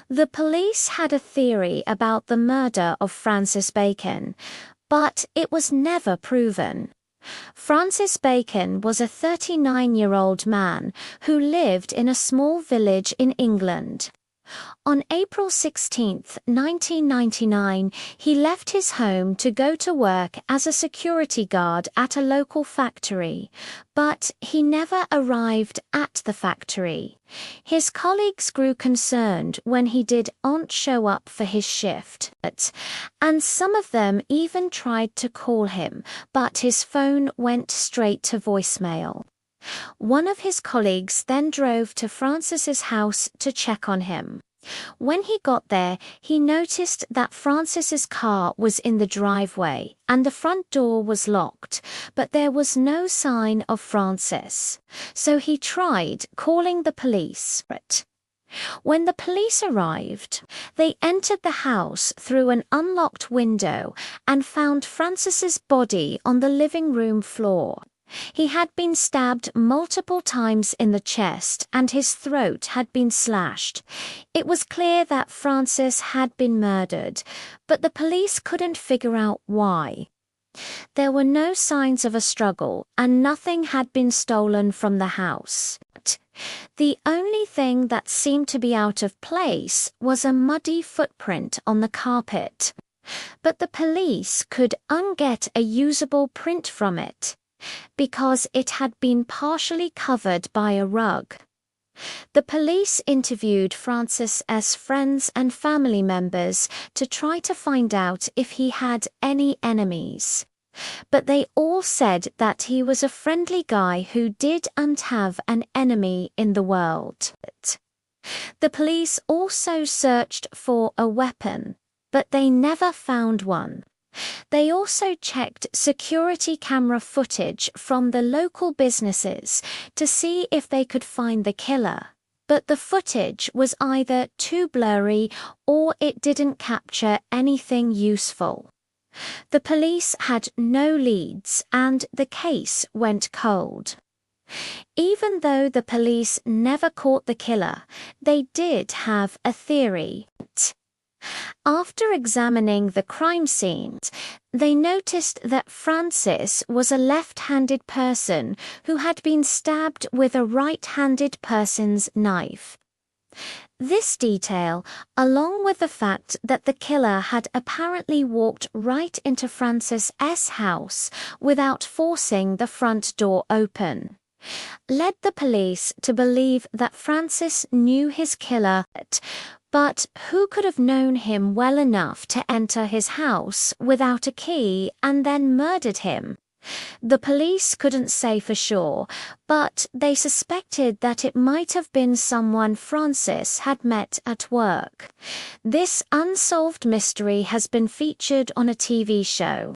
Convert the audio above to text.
The police had a theory about the murder of Francis Bacon, but it was never proven. Francis Bacon was a 39-year-old man who lived in a small village in England. On April 16, 1999, he left his home to go to work as a security guard at a local factory, but he never arrived at the factory. His colleagues grew concerned when he didn't show up for his shift, and some of them even tried to call him, but his phone went straight to voicemail. One of his colleagues then drove to Francis's house to check on him. When he got there, he noticed that Francis's car was in the driveway and the front door was locked, but there was no sign of Francis. So he tried calling the police. When the police arrived, they entered the house through an unlocked window and found Francis's body on the living room floor. He had been stabbed multiple times in the chest and his throat had been slashed. It was clear that Francis had been murdered, but the police couldn't figure out why. There were no signs of a struggle and nothing had been stolen from the house. The only thing that seemed to be out of place was a muddy footprint on the carpet. But the police could get a usable print from it, because it had been partially covered by a rug. The police interviewed Francis's friends and family members to try to find out if he had any enemies. But they all said that he was a friendly guy who didn't have an enemy in the world. The police also searched for a weapon, but they never found one. They also checked security camera footage from the local businesses to see if they could find the killer, but the footage was either too blurry or it didn't capture anything useful. The police had no leads and the case went cold. Even though the police never caught the killer, they did have a theory. After examining the crime scene, they noticed that Francis was a left-handed person who had been stabbed with a right-handed person's knife. This detail, along with the fact that the killer had apparently walked right into Francis's house without forcing the front door open, led the police to believe that Francis knew his killer. But who could have known him well enough to enter his house without a key and then murdered him? The police couldn't say for sure, but they suspected that it might have been someone Francis had met at work. This unsolved mystery has been featured on a TV show.